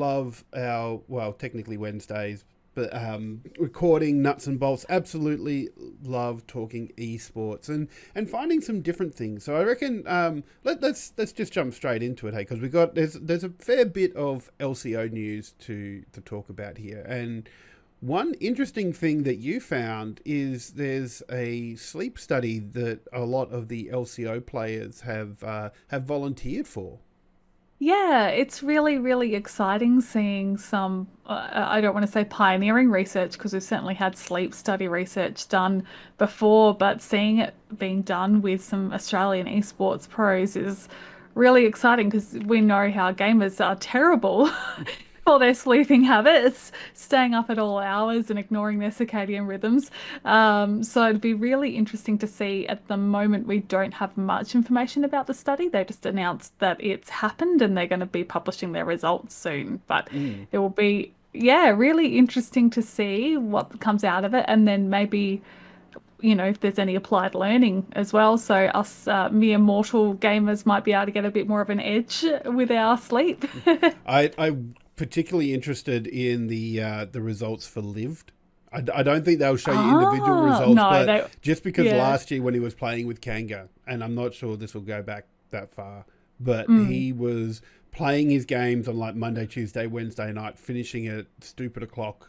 love our, well, technically Wednesdays, but recording nuts and bolts. Absolutely love talking esports and finding some different things. So I reckon let's just jump straight into it, hey, because there's a fair bit of LCO news to talk about here. And one interesting thing that you found is there's a sleep study that a lot of the LCO players have volunteered for. Yeah, it's really, really exciting seeing some, I don't want to say pioneering research because we've certainly had sleep study research done before, but seeing it being done with some Australian esports pros is really exciting because we know how gamers are terrible for their sleeping habits, staying up at all hours and ignoring their circadian rhythms. So it'd be really interesting to see. At the moment, we don't have much information about the study. They just announced that it's happened and they're going to be publishing their results soon. But Mm. it will be, yeah, really interesting to see what comes out of it and then maybe. If there's any applied learning as well. So us mere mortal gamers might be able to get a bit more of an edge with our sleep. I'm particularly interested in the results for Lived. I don't think they'll show you individual results, No, but they, just because yeah. last year when he was playing with Kanga, and I'm not sure this will go back that far, but Mm. he was playing his games on like Monday, Tuesday, Wednesday night, finishing at stupid o'clock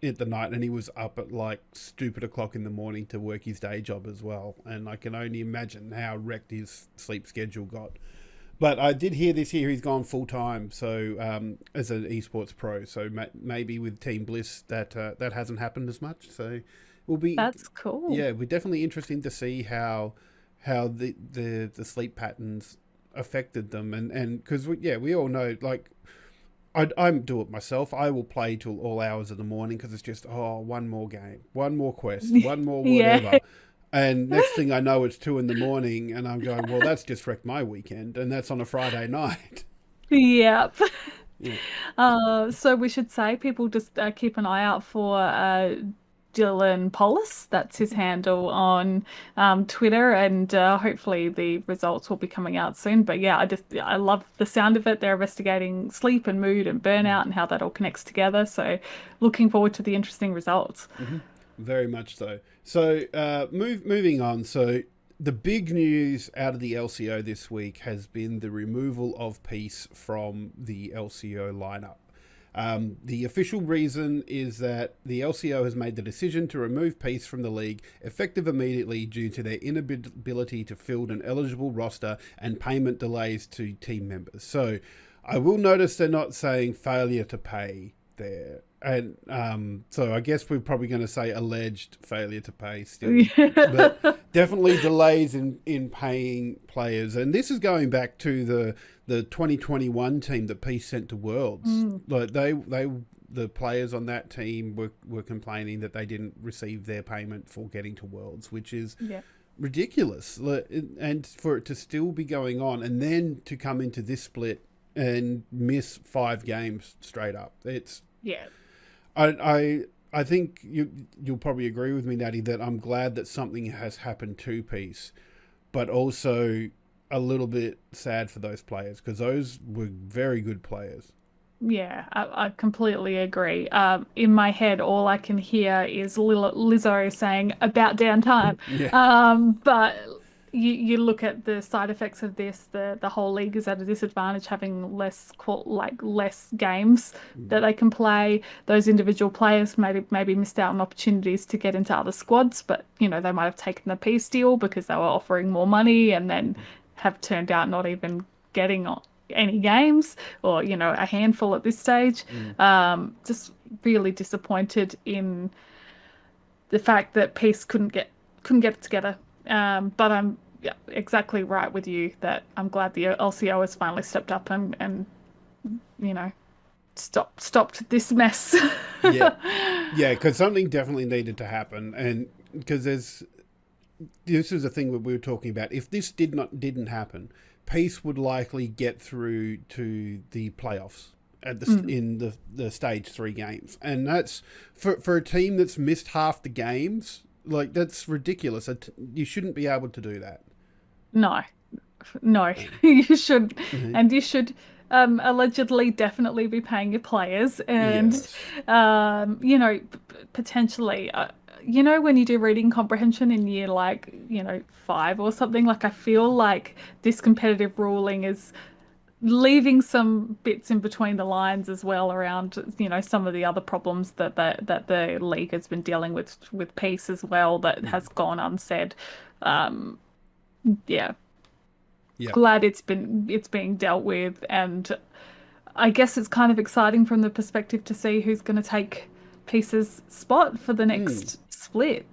at the night, and he was up at like stupid o'clock in the morning to work his day job as well. And I can only imagine how wrecked his sleep schedule got. But I did hear this year he's gone full time, so as an esports pro. So maybe with Team Bliss that hasn't happened as much. So it will be, That's cool. yeah, we're definitely interesting to see how the sleep patterns affected them, and because we all know, like, I do it myself. I will play till all hours of the morning because it's just, one more game, one more quest, one more Yeah. whatever. And next thing I know, it's 2 in the morning, and I'm going, well, that's just wrecked my weekend, and that's on a Friday night. Yep. Yeah. So we should say people just keep an eye out for Dylan Polis. That's his handle on Twitter, and hopefully the results will be coming out soon. But yeah, I love the sound of it. They're investigating sleep and mood and burnout and how that all connects together. So looking forward to the interesting results. Hmm. Very much so. So moving on. So the big news out of the LCO this week has been the removal of Peace from the LCO lineup. The official reason is that the LCO has made the decision to remove Peace from the league effective immediately due to their inability to fill an eligible roster and payment delays to team members. So I will notice they're not saying failure to pay there. And so I guess we're probably going to say alleged failure to pay still, but definitely delays in paying players. And this is going back to the 2021 team that Peace sent to Worlds. Mm, Like the players on that team were complaining that they didn't receive their payment for getting to Worlds, which is yeah. ridiculous. And for it to still be going on and then to come into this split and miss 5 games straight up. Yeah. I think you'll probably agree with me, Natty, that I'm glad that something has happened to Peace, but also a little bit sad for those players because those were very good players. Yeah, I completely agree. In my head, all I can hear is Lizzo saying about damn time. Yeah. But you look at the side effects of this, the whole league is at a disadvantage having less games that they can play. Those individual players maybe missed out on opportunities to get into other squads, but they might have taken the peace deal because they were offering more money and then have turned out not even getting any games or a handful at this stage. Mm. Just really disappointed in the fact that Peace couldn't get it together. But I'm yeah, exactly right with you that I'm glad the LCO has finally stepped up and you know stopped this mess. Yeah. Yeah, because something definitely needed to happen, and because this is the thing that we were talking about. If this didn't happen, Peace would likely get through to the playoffs at Mm, in the stage 3 games, and that's for a team that's missed half the games. Like, that's ridiculous. You shouldn't be able to do that. no, no, you should, Mhm. and you should. allegedly definitely be paying your players and Yes. potentially when you do reading comprehension in year like 5 or something, like I feel like this competitive ruling is leaving some bits in between the lines as well around some of the other problems that the league has been dealing with peace as well that Mm. has gone unsaid. um yeah, Yeah. glad it's being dealt with, and I guess it's kind of exciting from the perspective to see who's going to take Peace's spot for the Mm. next split.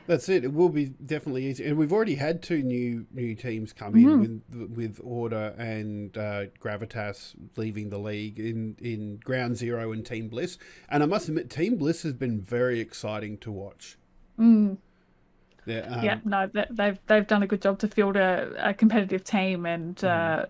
That's it. It will be definitely easy, and we've already had two new teams come in Mm. with Order and Gravitas leaving the league in Ground Zero and Team Bliss. And I must admit, Team Bliss has been very exciting to watch. Mm. Yeah, Yeah, no, they've done a good job to field a competitive team, and mhm.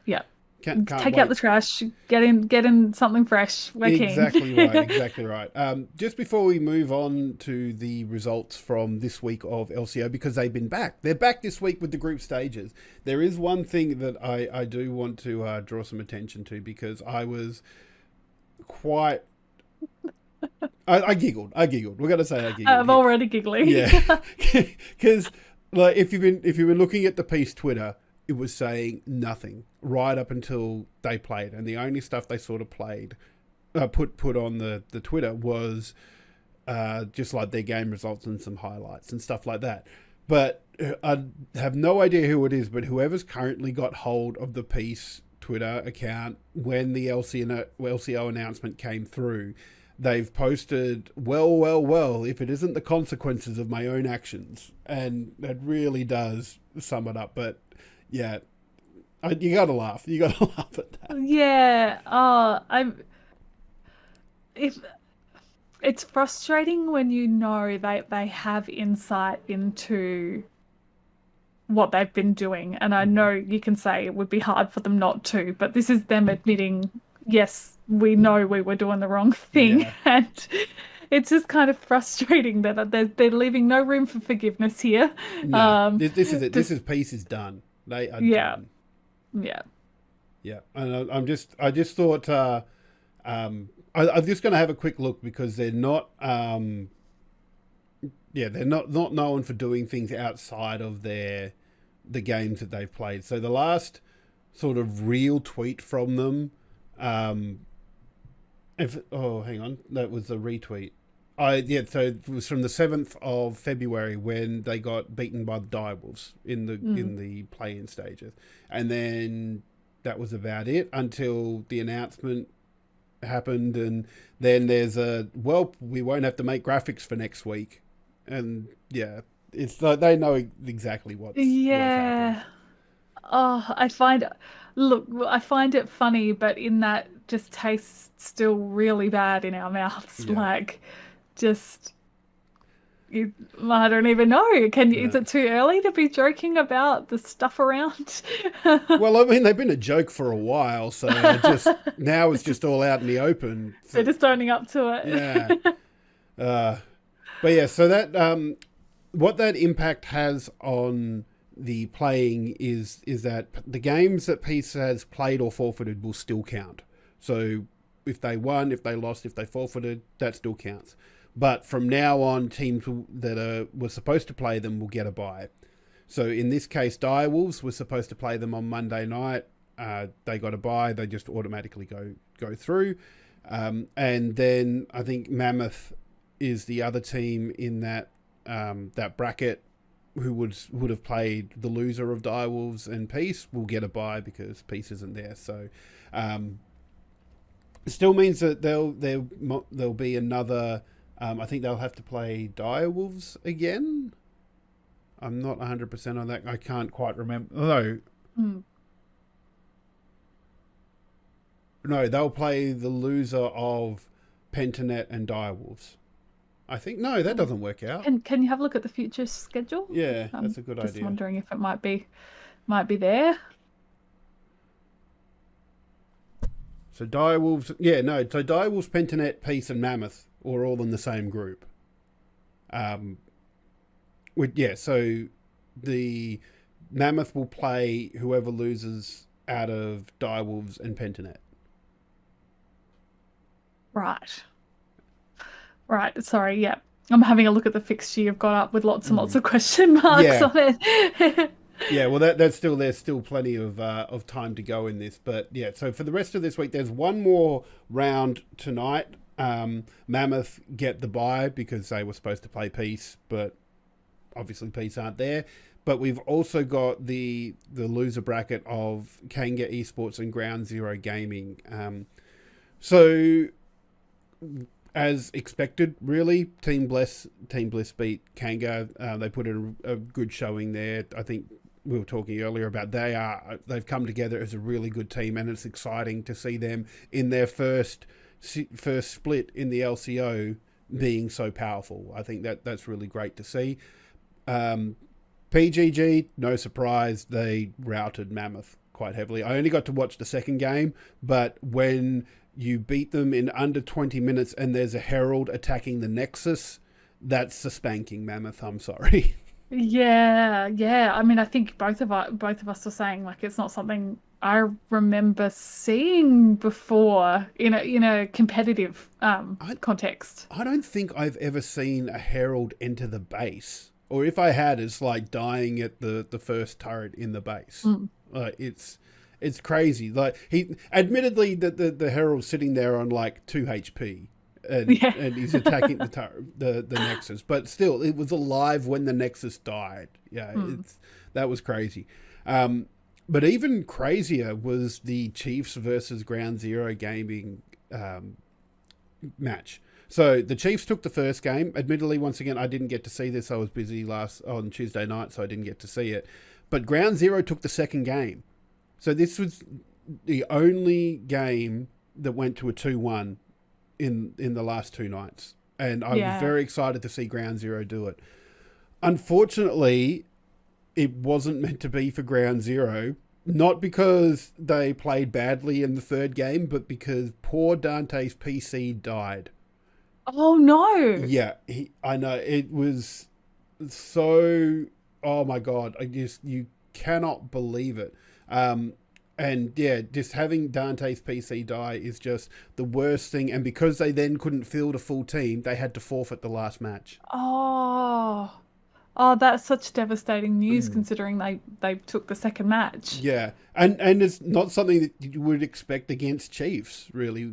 yeah, Can't take out the wait. trash, get in something fresh. We're keen. Exactly right. Exactly right. Just before we move on to the results from this week of LCO, because they've been back, they're back this week with the group stages. There is one thing that I do want to draw some attention to because I was quite. I giggled. I giggled. We're gonna say I giggled I'm here. already giggling. Yeah, because like if you've been looking at the piece Twitter, it was saying nothing right up until they played, and the only stuff they sort of played put on the Twitter was just like their game results and some highlights and stuff like that. But I have no idea who it is, but whoever's currently got hold of the piece Twitter account when the LCO announcement came through, they've posted, well, if it isn't the consequences of my own actions. And that really does sum it up. But yeah, you gotta laugh. You gotta laugh at that. Yeah. If it's frustrating when they have insight into what they've been doing. And I know you can say it would be hard for them not to, but this is them admitting, yes, we know we were doing the wrong thing. Yeah. And it's just kind of frustrating that they're leaving no room for forgiveness here. No, Um, this is it. This just, is piece is done. They are yeah, done. yeah. Yeah, and I just thought, I'm just going to have a quick look because they're not, they're not known for doing things outside of the games that they've played. So the last sort of real tweet from them, hang on, that was a retweet. So it was from the 7th of February when they got beaten by the Direwolves in the play-in stages, and then that was about it until the announcement happened, and then there's we won't have to make graphics for next week, and yeah, it's like they know exactly what's happening. Yeah. Oh, I find it funny, but in that just tastes still really bad in our mouths. Yeah, Like, just, you, I don't even know. Is no. it too early to be joking about the stuff around? Well, I mean, they've been a joke for a while, so just now it's It's just, just all out in the open. they're So just owning up to yeah, it. uh, but yeah, so that what that impact has on the playing is that the games that Peace has played or forfeited will still count. So if they won, if they lost, if they forfeited, that still counts. But from now on, teams that were supposed to play them will get a bye. So in this case, Direwolves were supposed to play them on Monday night. They got a bye. They just automatically go through. And then I think Mammoth is the other team in that bracket who would have played the loser of Direwolves and Peace will get a bye because Peace isn't there. So it still means that there'll be another. I think they'll have to play Direwolves again. I'm not 100% on that. I can't quite remember. No, they'll play the loser of Pentanet and Direwolves. I think no, that doesn't work out. Can you have a look at the future schedule? Yeah, I'm that's a good just idea. wondering if it might be there. So Direwolves, yeah, no. So Direwolves, Pentanet, Peace, and Mammoth are all in the same group. So the Mammoth will play whoever loses out of Direwolves and Pentanet. Right. Right. Sorry. Yeah. I'm having a look at the fixture you've got up with lots and lots of question marks Yeah. on it. Yeah, well, there's still plenty of time to go in this, but yeah. So for the rest of this week, there's one more round tonight. Mammoth get the bye because they were supposed to play Peace, but obviously Peace aren't there. But we've also got the loser bracket of Kanga Esports and Ground Zero Gaming. So as expected, really, Team Bliss beat Kanga. They put in a good showing there. I think we were talking earlier about they've come together as a really good team, and it's exciting to see them in their first split in the LCO being so powerful. I think that's really great to see. PGG, no surprise, they routed Mammoth quite heavily. I only got to watch the second game, but when you beat them in under 20 minutes and there's a Herald attacking the Nexus, that's a spanking, Mammoth. I'm sorry. Yeah, yeah. I mean, I think both of us were saying like it's not something I remember seeing before in a competitive context. I don't think I've ever seen a Herald enter the base. Or if I had, it's like dying at the first turret in the base. It's crazy. Like he admittedly the Herald's sitting there on like 2 HP. And he's attacking the Nexus, but still, it was alive when the Nexus died. Yeah, that was crazy. But even crazier was the Chiefs versus Ground Zero Gaming match. So the Chiefs took the first game. Admittedly, once again, I didn't get to see this. I was busy on Tuesday night, so I didn't get to see it. But Ground Zero took the second game. So this was the only game that went to a 2-1 in the last 2 nights. And I was very excited to see Ground Zero do it. Unfortunately, it wasn't meant to be for Ground Zero. Not because they played badly in the third game, but because poor Dante's PC died. Oh no! Yeah, I know. It was so... Oh my God. You cannot believe it. And yeah, just having Dante's PC die is just the worst thing. And because they then couldn't field a full team, they had to forfeit the last match. Oh, that's such devastating news considering they took the second match. Yeah, and it's not something that you would expect against Chiefs, really.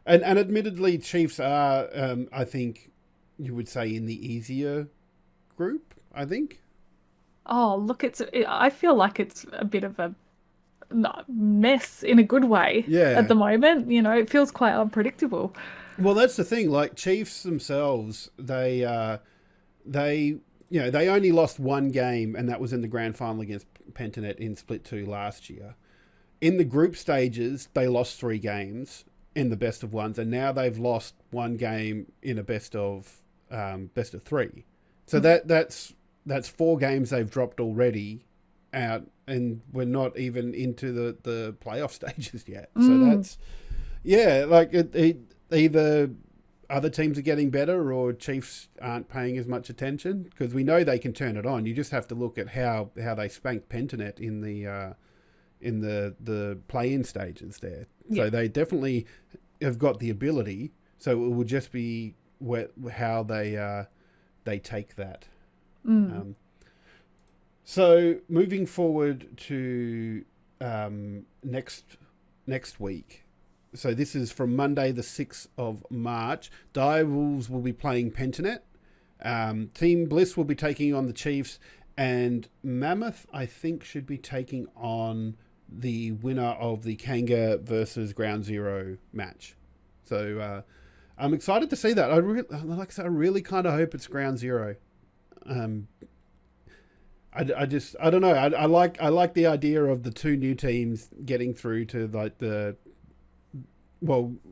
And admittedly, Chiefs are, I think, you would say in the easier group, I think. Oh, look, I feel like it's a bit of a mess in a good way at the moment. It feels quite unpredictable. Well, that's the thing. Like Chiefs themselves, they only lost one game, and that was in the grand final against Pentanet in Split 2 last year. In the group stages, they lost 3 games in the best of ones, and now they've lost 1 game in a best of 3. So that's 4 games they've dropped already out, and we're not even into the playoff stages yet. So that's like either other teams are getting better or Chiefs aren't paying as much attention, because we know they can turn it on. You just have to look at how they spanked Pentanet in the play-in stages there. So they definitely have got the ability. So it will just be how they take that. So moving forward to next week. So this is from Monday, the 6th of March. Direwolves will be playing Pentanet. Team Bliss will be taking on the Chiefs. And Mammoth, I think, should be taking on the winner of the Kanga versus Ground Zero match. So I'm excited to see that. I really kind of hope it's Ground Zero. I don't know. I like the idea of the 2 new teams getting through to like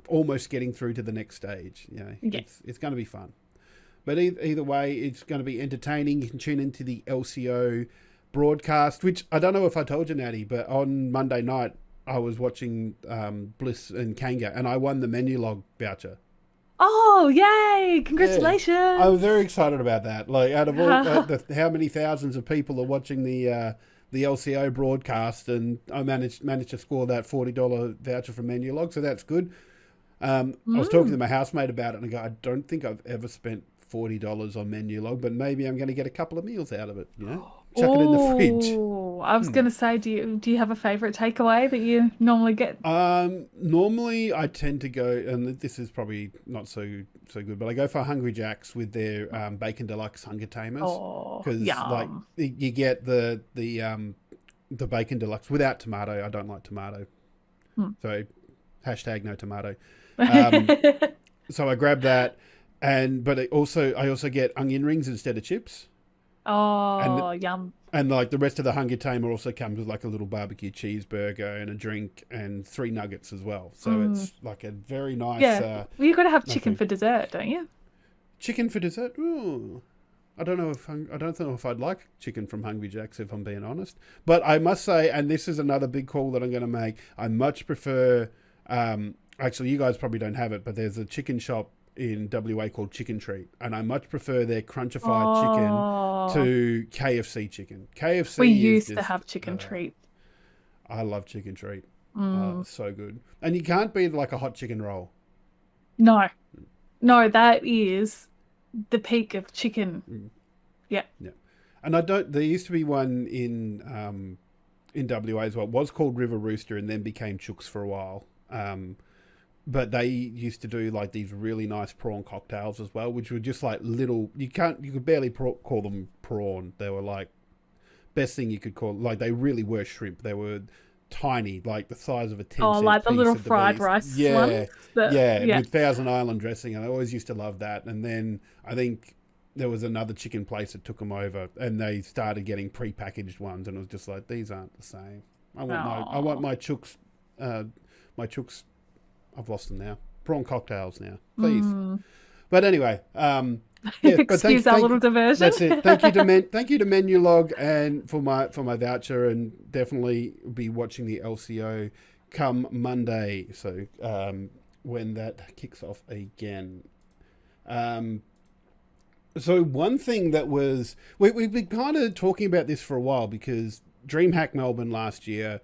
almost getting through to the next stage. It's going to be fun. But either way, it's going to be entertaining. You can tune into the LCO broadcast, which I don't know if I told you, Natty, but on Monday night I was watching Bliss and Kanga, and I won the menu log voucher. Oh, yay! Congratulations! Yeah. I was very excited about that. Like, out of all how many thousands of people are watching the the LCO broadcast, and I managed to score that $40 voucher from Menulog, so that's good. I was talking to my housemate about it, and I go, I don't think I've ever spent $40 on Menulog, but maybe I'm going to get a couple of meals out of it. Chuck it in the fridge. Oh, I was gonna say, do you have a favorite takeaway that you normally get? Normally I tend to go, and this is probably not so good, but I go for Hungry Jack's with their Bacon Deluxe Hunger Tamers, Oh, because like yum. you get the Bacon Deluxe without tomato. I don't like tomato, so hashtag no tomato. So I grab that, but I also get onion rings instead of chips. And Oh, yum. and like the rest of the Hunger Tamer also comes with like a little barbecue cheeseburger and a drink and 3 nuggets as well. So it's like a very nice. Yeah. Well, you got to have nice chicken thing. for dessert, don't you? Chicken for dessert. Ooh. I don't know if I'd like chicken from Hungry Jack's, if I'm being honest. But I must say, and this is another big call that I'm going to make, I much prefer. Actually, you guys probably don't have it, but there's a chicken shop in WA called Chicken Treat, and I much prefer their crunchified chicken to KFC chicken. KFC We is used to just, have chicken treat. I love Chicken Treat. So good. And you can't beat like a hot chicken roll. No, no, that is the peak of chicken. Yeah. Yeah. And there used to be one in WA as well. It was called River Rooster and then became Chooks for a while. But they used to do like these really nice prawn cocktails as well, which were just like little. You could barely call them prawn. They were like best thing you could call. Like they really were shrimp. They were tiny, like the size of a 10 Oh, cent like the piece little of the fried beast. rice Yeah, ones. yeah, with Thousand Island dressing, and I always used to love that. And then I think there was another chicken place that took them over, and they started getting pre-packaged ones, and it was just like, these aren't the same. I want my Chooks, my Chooks. I've lost them now. Prawn cocktails now, please. But anyway, yeah. Excuse our little diversion. That's it. Thank you to Menulog and for my voucher, and definitely be watching the LCO come Monday. So when that kicks off again. So one thing that was we've been kind of talking about this for a while, because DreamHack Melbourne last year.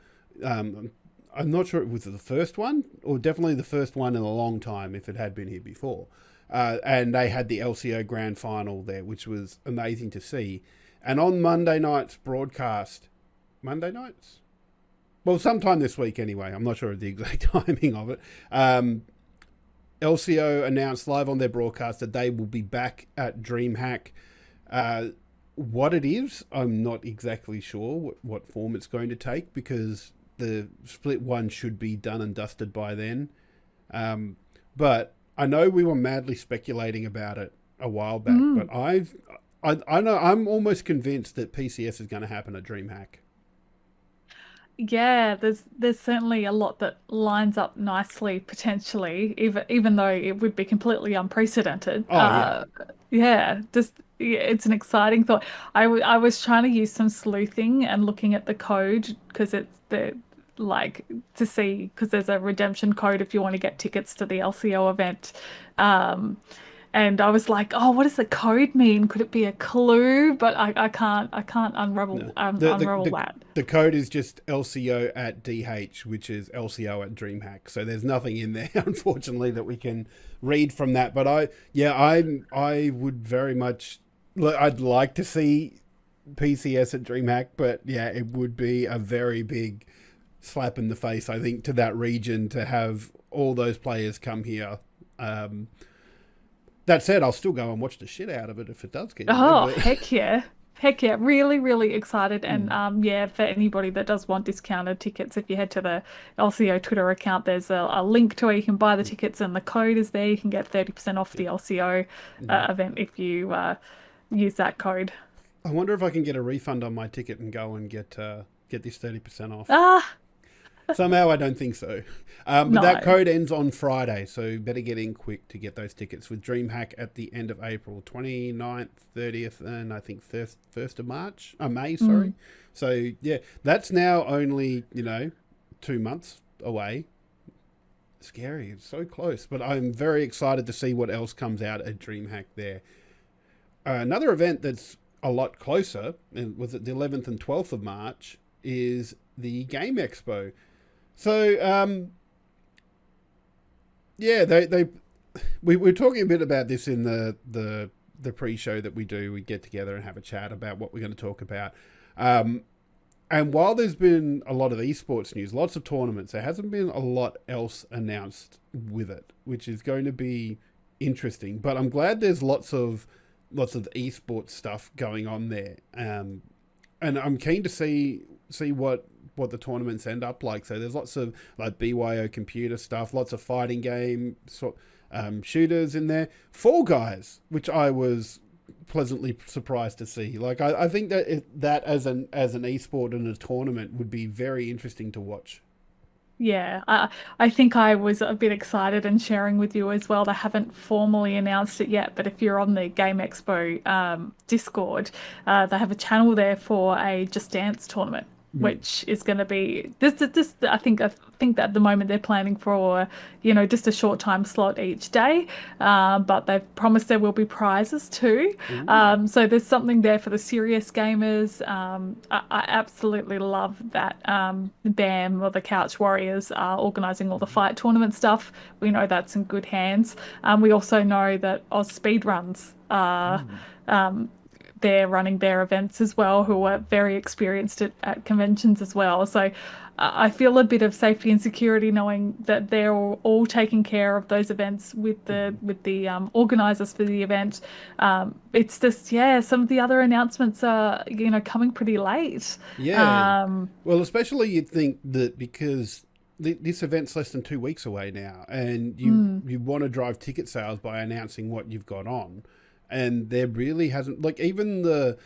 I'm not sure it was the first one, or definitely the first one in a long time if it had been here before. And they had the LCO grand final there, which was amazing to see. And on Monday night's broadcast, Monday nights? Well, sometime this week anyway. I'm not sure of the exact timing of it. LCO announced live on their broadcast that they will be back at DreamHack. What it is, I'm not exactly sure what form it's going to take, because the split one should be done and dusted by then. But I know we were madly speculating about it a while back, but I know I'm almost convinced that PCS is going to happen at DreamHack. Yeah, there's certainly a lot that lines up nicely potentially, even though it would be completely unprecedented. Yeah, it's an exciting thought. I was trying to use some sleuthing and looking at the code, because it's the like to see, because there's a redemption code if you want to get tickets to the LCO event. And I was like, oh, what does the code mean? Could it be a clue? But I can't unravel unravel that. The code is just LCO at DH, which is LCO at DreamHack. So there's nothing in there, unfortunately, that we can read from that. But I would very much, I'd like to see PCS at DreamHack, but yeah, it would be a very big slap in the face, I think, to that region to have all those players come here. That said, I'll still go and watch the shit out of it if it does get Oh, there, but... heck yeah. Heck yeah. Really, really excited. And yeah, for anybody that does want discounted tickets, if you head to the LCO Twitter account, there's a link to where you can buy the tickets, and the code is there. You can get 30% off the LCO event if you use that code. I wonder if I can get a refund on my ticket and go and get this 30% off. Somehow I don't think so. But No. that code ends on Friday, so better get in quick to get those tickets with DreamHack at the end of April, 29th, 30th, and I think 1st of May, sorry. So, yeah, that's now only, 2 months away. Scary. It's so close. But I'm very excited to see what else comes out at DreamHack there. Another event that's a lot closer, and was it the 11th and 12th of March, is the Game Expo. So, yeah, we were talking a bit about this in the pre-show that we do. We get together and have a chat about what we're going to talk about. And while there's been a lot of esports news, lots of tournaments, there hasn't been a lot else announced with it, which is going to be interesting. But I'm glad there's lots of esports stuff going on there. And I'm keen to see what the tournaments end up like. So there's lots of like BYO computer stuff, lots of fighting game shooters in there. Fall Guys, which I was pleasantly surprised to see. Like I think that as an esport in a tournament would be very interesting to watch. Yeah, I think I was a bit excited and sharing with you as well. They haven't formally announced it yet, but if you're on the Game Expo Discord, they have a channel there for a Just Dance tournament, which is going to be this. I think that at the moment they're planning for just a short time slot each day, but they've promised there will be prizes too. So there's something there for the serious gamers. I absolutely love that BAM or the Couch Warriors are organising all the fight tournament stuff. We know that's in good hands. We also know that Oz Speedruns are. They're running their events as well, who are very experienced at conventions as well. So I feel a bit of safety and security knowing that they're all taking care of those events with the organisers for the event. It's just, some of the other announcements are, coming pretty late. Yeah. Well, especially you'd think that because this event's less than 2 weeks away now, and you want to drive ticket sales by announcing what you've got on. And there really hasn't, like, even the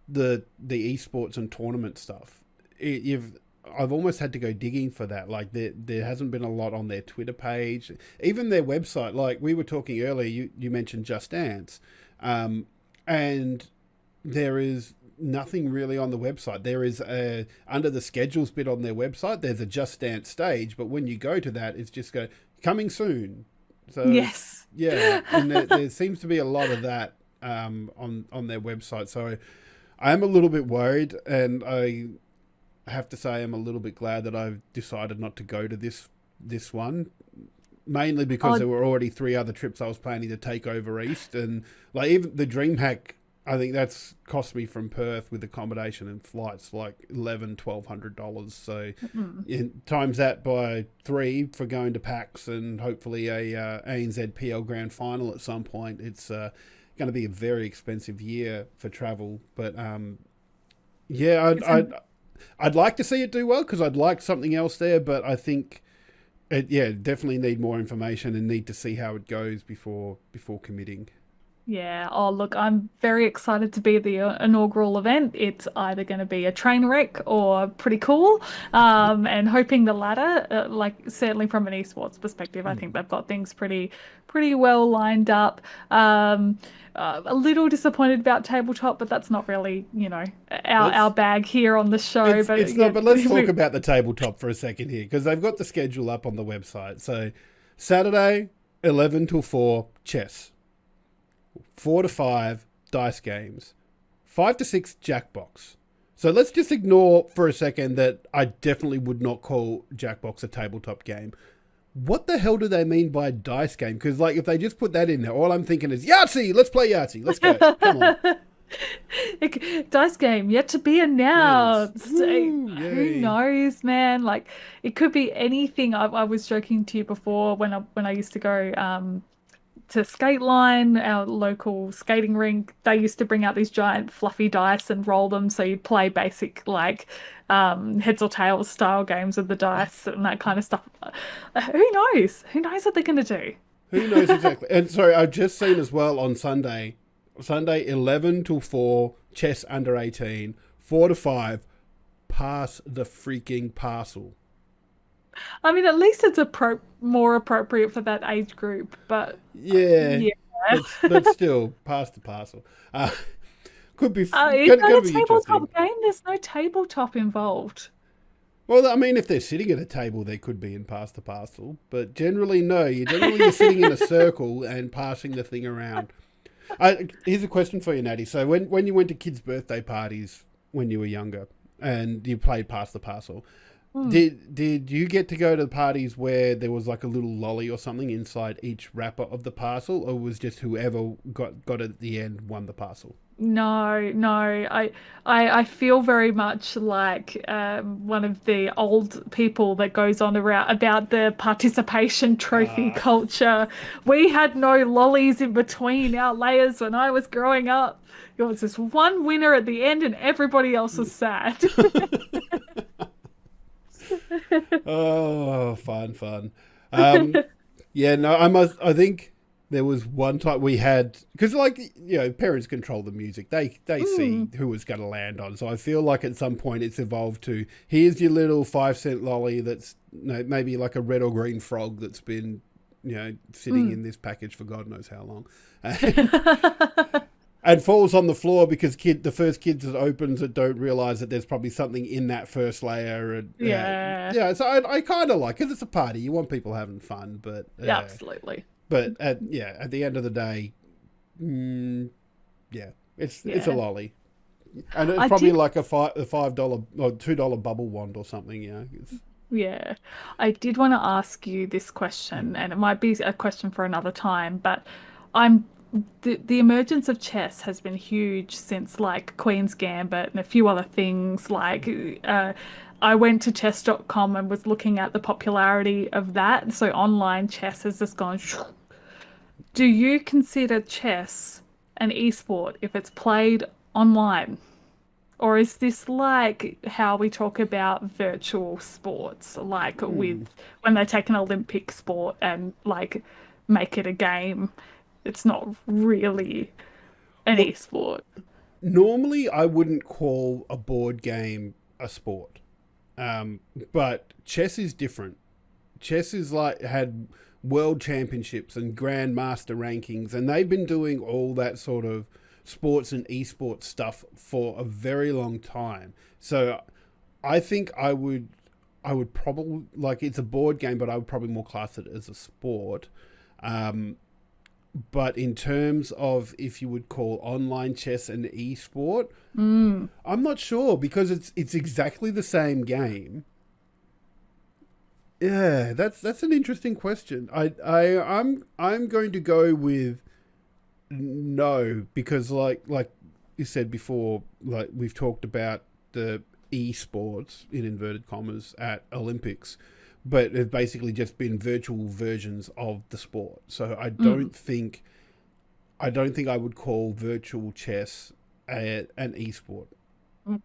esports and tournament stuff. I've almost had to go digging for that. Like there hasn't been a lot on their Twitter page, even their website. Like we were talking earlier, you mentioned Just Dance, and there is nothing really on the website. There is under the schedules bit on their website, there's a Just Dance stage, but when you go to that, it's just coming soon. So yes, yeah, and there seems to be a lot of that on their website. So I am a little bit worried, and I have to say I'm a little bit glad that I've decided not to go to this one, mainly because there were already 3 other trips I was planning to take over east, and like even the DreamHack, I think that's cost me from Perth with accommodation and flights like $1,100-$1,200. So times that by 3 for going to PAX and hopefully a ANZ PL Grand Final at some point. It's going to be a very expensive year for travel. But yeah, I'd like to see it do well because I'd like something else there. But I think definitely need more information and need to see how it goes before committing. Yeah. Oh, look, I'm very excited to be at the inaugural event. It's either going to be a train wreck or pretty cool, and hoping the latter. Like certainly from an esports perspective, I think they've got things pretty well lined up. A little disappointed about tabletop, but that's not really our bag here on the show. It's not. But let's talk about the tabletop for a second here because they've got the schedule up on the website. So Saturday 11 till 4 chess. 4 to 5 dice games, 5 to 6 Jackbox. So let's just ignore for a second that I definitely would not call Jackbox a tabletop game. What the hell do they mean by dice game? Because like if they just put that in there, all I'm thinking is Yahtzee. Let's play Yahtzee. Let's go. Come on. Dice game yet to be announced. Yes. Who knows, man? Like it could be anything. I was joking to you before when I used to go to Skateline, our local skating rink. They used to bring out these giant fluffy dice and roll them, so you'd play basic like heads or tails style games with the dice and that kind of stuff. Who knows what they're gonna do? Who knows exactly. And sorry, I've just seen as well on Sunday 11 till 4 chess under 18, 4 to 5 pass the freaking parcel. I mean, at least it's more appropriate for that age group, but yeah. But still, pass the parcel. Could be. It's not a tabletop game. There's no tabletop involved. Well, I mean, if they're sitting at a table, they could be in pass the parcel, but generally, no. You're sitting in a circle and passing the thing around. Here's a question for you, Natty. So when you went to kids' birthday parties when you were younger and you played Pass the Parcel, Hmm. did you get to go to the parties where there was like a little lolly or something inside each wrapper of the parcel, or was just whoever got it at the end won the parcel? No, no. I feel very much like one of the old people that goes on around about the participation trophy Ah, culture. We had no lollies in between our layers when I was growing up. It was just one winner at the end, and everybody else was sad. oh, fun, fun. Yeah, no, I think there was one time we had because, like, parents control the music. They see Mm, who was going to land on. So I feel like at some point it's evolved to here's your little 5 cent lolly that's maybe like a red or green frog that's been sitting mm. in this package for God knows how long. And falls on the floor because the first kids that opens it don't realize that there's probably something in that first layer. And Yeah, yeah, so I kind of like because it's a party. You want people having fun, but yeah, absolutely. at the end of the day, mm, yeah, it's a Yeah. lolly, and it's I probably did like a $5 or $2 bubble wand or something. Yeah, I did want to ask you this question, and it might be a question for another time, but I'm the emergence of chess has been huge since like Queen's Gambit and a few other things. Like, I went to chess.com and was looking at the popularity of that. So online chess has just gone. Do you consider chess an esport if it's played online? Or is this like how we talk about virtual sports, like with Hmm. when they take an Olympic sport and like make it a game? It's not really an Look, esport. normally I wouldn't call a board game a sport, um, but chess is different. Chess is like had world championships and grandmaster rankings, and they've been doing all that sort of sports and esports stuff for a very long time. So I think I would probably like it's a board game, but I would probably more class it as a sport. Um, but in terms of if you would call online chess an esport, Mm, I'm not sure because it's exactly the same game. Yeah, that's an interesting question. I'm going to go with no because like you said before, like we've talked about the esports in inverted commas at Olympics, but they've basically just been virtual versions of the sport. So mm. I don't think I would call virtual chess an esport. Mm.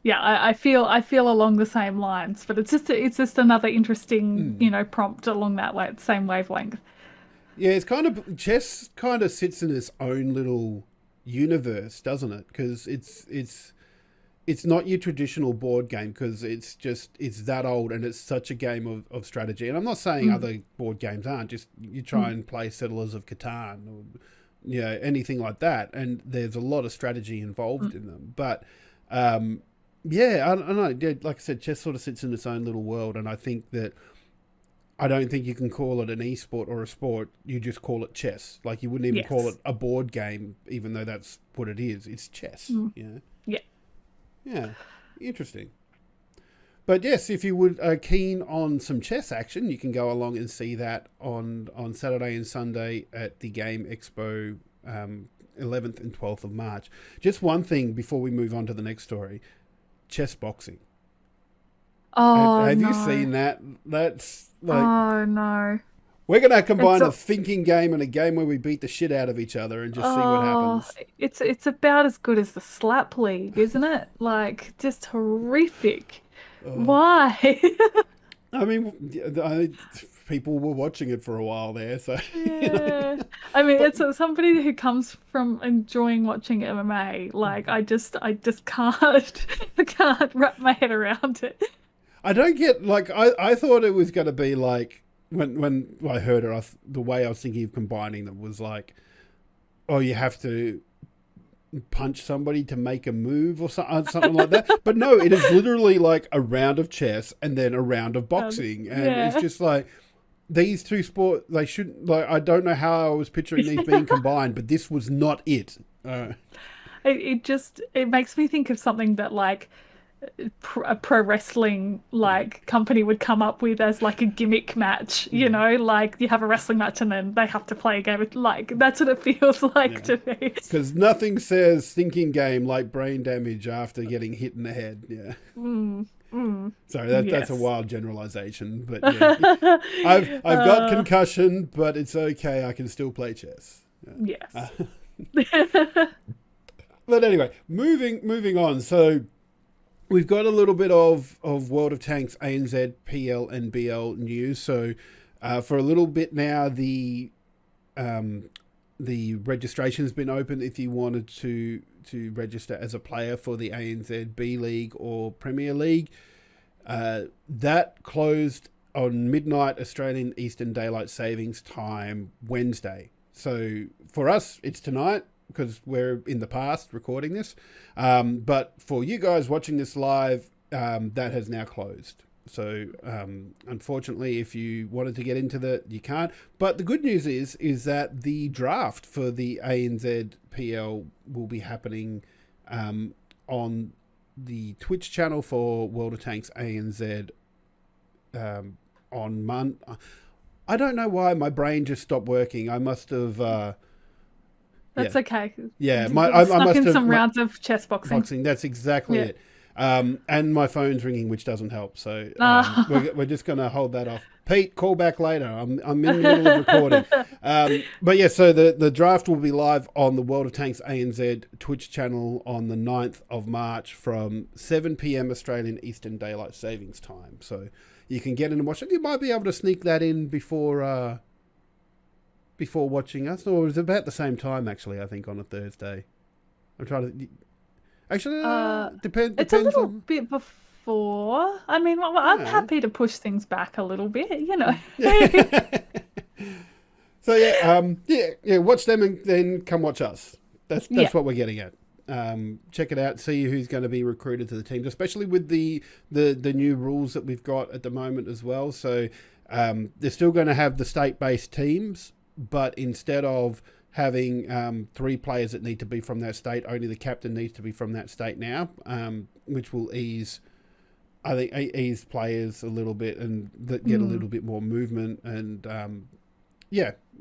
Yeah, I feel along the same lines, but it's just another interesting, Mm. prompt along that way, same wavelength. Yeah, it's kind of chess kind of sits in its own little universe, doesn't it? Because it's not your traditional board game because it's that old and it's such a game of strategy. And I'm not saying Mm, other board games aren't. Just you try mm, and play Settlers of Catan or anything like that, and there's a lot of strategy involved mm. in them. But yeah, I don't know. Yeah, like I said, chess sort of sits in its own little world, and I don't think you can call it an esport or a sport. You just call it chess. Like you wouldn't even call it Yes. a board game, even though that's what it is. It's chess. Mm. Yeah, Yeah. yeah, interesting. But yes, if you would keen on some chess action, you can go along and see that on Saturday and Sunday at the Game Expo, 11th and 12th of March. Just one thing before we move on to the next story: chess boxing. Oh Have you no. seen that? That's like Oh no. we're gonna It's combine a a thinking game and a game where we beat the shit out of each other and just see what oh, happens. it's about as good as the slap league, isn't it? Like just horrific. Uh, Why? I mean, people were watching it for a while there, so Yeah. I mean, But it's somebody who comes from enjoying watching MMA. Like I just can't I can't wrap my head around it. I don't get like I thought it was going to be like when I heard it, the way I was thinking of combining them was like, oh, you have to punch somebody to make a move or something like that. But no, it is literally like a round of chess and then a round of boxing, and it's Yeah. just like these two sport, they shouldn't, like, I don't know how I was picturing these being combined, but this was not it. It makes me think of something that like a pro wrestling like company would come up with as like a gimmick match, like you have a wrestling match and then they have to play a game. Like that's what it feels like to me. Because nothing says thinking game like brain damage after getting hit in the head. Yeah. Sorry, that's a wild generalization, but yeah. I've got concussion, but it's okay. I can still play chess. Yeah. Yes. But anyway, moving on. So we've got a little bit of World of Tanks, ANZ, PL, and BL news. So for a little bit now, the registration's been open if you wanted to register as a player for the ANZ B League or Premier League. That closed on midnight Australian Eastern Daylight Savings Time Wednesday. So for us, it's tonight, because we're in the past recording this. But for you guys watching this live, that has now closed. So unfortunately, if you wanted to get into that, you can't. But the good news is that the draft for the ANZ PL will be happening on the Twitch channel for World of Tanks ANZ on Monday. I don't know why my brain just stopped working. I must have... That's okay. Yeah, I must have some rounds of chess boxing. That's exactly it. And my phone's ringing, which doesn't help. So we're just going to hold that off. Pete, call back later. I'm in the middle of recording. But yeah, so the draft will be live on the World of Tanks ANZ Twitch channel on the 9th of March from 7 p.m. Australian Eastern Daylight Savings Time. So you can get in and watch it. You might be able to sneak that in before watching us, or it was about the same time, actually, I think, on a Thursday. I'm trying to... Actually, depends. It's a little bit before. I mean, I'm happy to push things back a little bit, So, yeah, watch them and then come watch us. That's what we're getting at. Check it out, see who's going to be recruited to the teams, especially with the new rules that we've got at the moment as well. So, they're still going to have the state-based teams, but instead of having 3 players that need to be from that state, only the captain needs to be from that state now, which will ease players a little bit and get a little bit more movement. And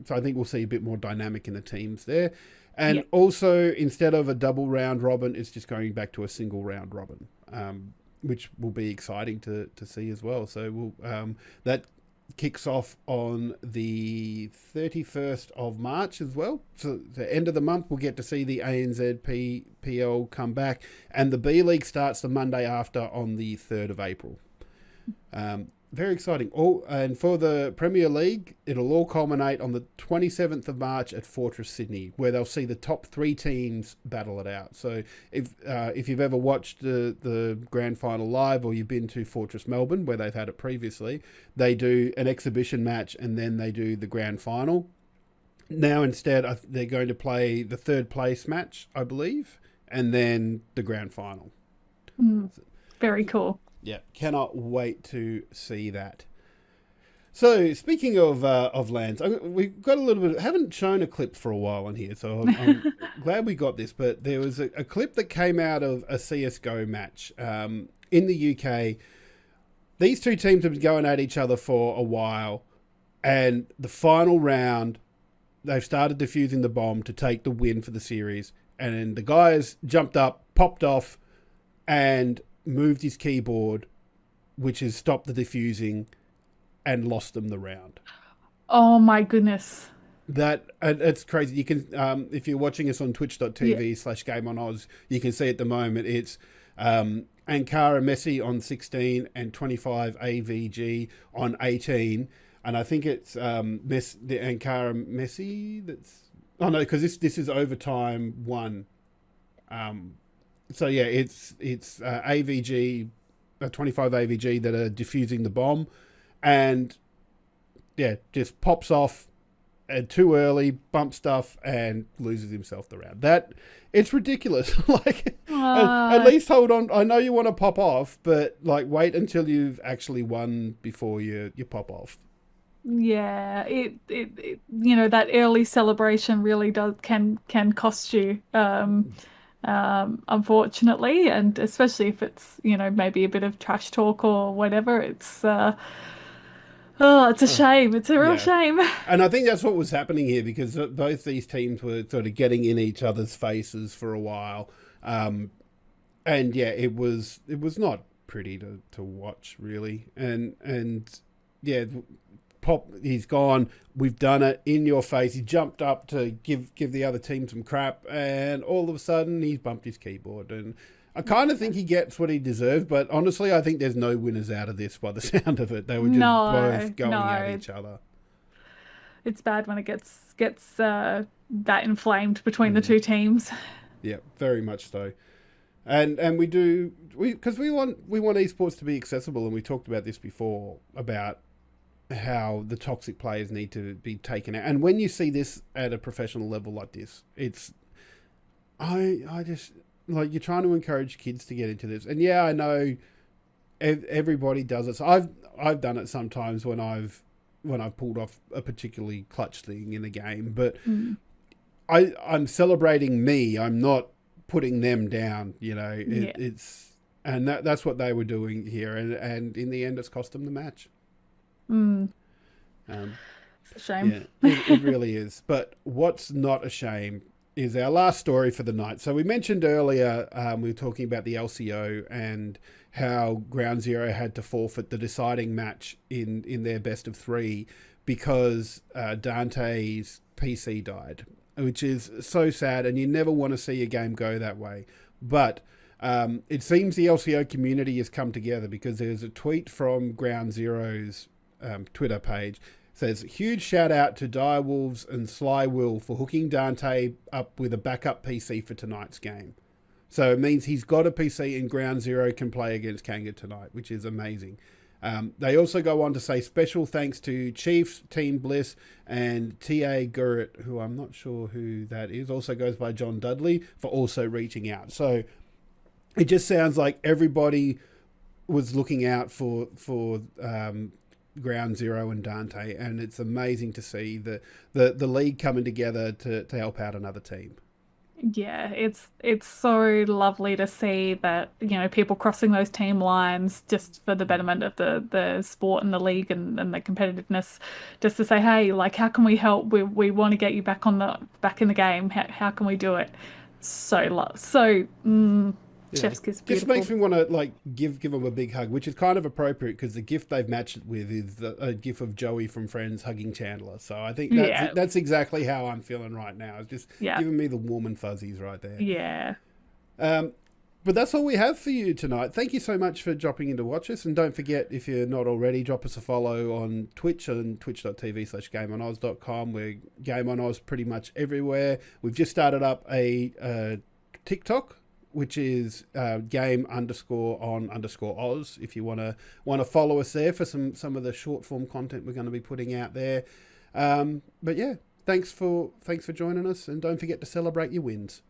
so I think we'll see a bit more dynamic in the teams there. And also, instead of a double round robin, it's just going back to a single round robin, which will be exciting to see as well. So that kicks off on the 31st of March as well. So the end of the month, we'll get to see the ANZ PL come back, and the B League starts the Monday after on the 3rd of April. Very exciting. And for the Premier League, it'll all culminate on the 27th of March at Fortress Sydney, where they'll see the top 3 teams battle it out. So if you've ever watched the grand final live, or you've been to Fortress Melbourne, where they've had it previously, they do an exhibition match and then they do the grand final. Now instead, they're going to play the 3rd place match, I believe, and then the grand final. Very cool. Yeah, cannot wait to see that. So, speaking of lands, we've got a little bit... haven't shown a clip for a while on here, so I'm glad we got this. But there was a clip that came out of a CSGO match in the UK. These two teams have been going at each other for a while, and the final round, they've started defusing the bomb to take the win for the series, and then the guys jumped up, popped off, and moved his keyboard, which has stopped the defusing and lost them the round. Oh my goodness. It's crazy. You can, if you're watching us on twitch.tv/GameOnOz, you can see at the moment it's Ankara Messi on 16 and 25 AVG on 18. And I think it's the Ankara Messi that's... Oh no, because this is overtime 1. So yeah, it's AVG, 25 AVG that are defusing the bomb, and yeah, just pops off too early, bumps stuff, and loses himself the round. It's ridiculous. Like, at least hold on. I know you want to pop off, but like, wait until you've actually won before you pop off. Yeah, you know, that early celebration really does can cost you, unfortunately, and especially if it's, you know, maybe a bit of trash talk or whatever. Oh, it's a Uh, shame. It's a real yeah. shame. And I think that's what was happening here because both these teams were sort of getting in each other's faces for a while. And yeah, it was not pretty to watch really. And yeah, Pop, he's gone. We've done it in your face. He jumped up to give the other team some crap, and all of a sudden he's bumped his keyboard. And I kind of think he gets what he deserves, but honestly, I think there's no winners out of this by the sound of it. They were just No, both going at no, each other. it's bad when it gets that inflamed between the Mm. two teams. Yeah, very much so. And we because we want esports to be accessible, and we talked about this before about how the toxic players need to be taken out. And when you see this at a professional level like this, it's I just like you're trying to encourage kids to get into this. And yeah, I know everybody does it. So I've done it sometimes when I've pulled off a particularly clutch thing in a game, but Mm, I'm celebrating me. I'm not putting them down. You know, yeah. it's and that's what they were doing here, and in the end, it's cost them the match. Mm, Um, it's a shame. yeah, it really is. But what's not a shame is our last story for the night. So we mentioned earlier, we were talking about the LCO and how Ground Zero had to forfeit the deciding match in their best of three because Dante's PC died, which is so sad, and you never want to see a game go that way. But it seems the LCO community has come together because there's a tweet from Ground Zero's Twitter page. Says, huge shout out to Direwolves and Sly Will for hooking Dante up with a backup PC for tonight's game. So it means he's got a PC and Ground Zero can play against Kanga tonight, which is amazing. They also go on to say special thanks to Chiefs, Team Bliss, and TA Gurrit, who I'm not sure who that is, also goes by John Dudley, for also reaching out. So it just sounds like everybody was looking out for Ground Zero and Dante, and it's amazing to see the league coming together to help out another team. Yeah, it's so lovely to see that, you know, people crossing those team lines just for the betterment of the sport and the league and the competitiveness, just to say, hey, like, how can we help? We want to get you back in the game. How can we do it? So love, so Yeah, chef's kiss, just makes beautiful. me want to like give them a big hug, which is kind of appropriate because the gift they've matched it with is a gif of Joey from Friends hugging Chandler. So I think Yeah, that's exactly how I'm feeling right now. It's just yeah, giving me the warm and fuzzies right there. yeah. Um, but that's all we have for you tonight. Thank you so much for dropping in to watch us. And don't forget, if you're not already, drop us a follow on Twitch and twitch.tv/gameonoz.com. We're Game on Oz pretty much everywhere. We've just started up a TikTok, which is game_on_Oz. If you want to follow us there for some of the short form content we're going to be putting out there. But yeah, thanks for joining us, and don't forget to celebrate your wins.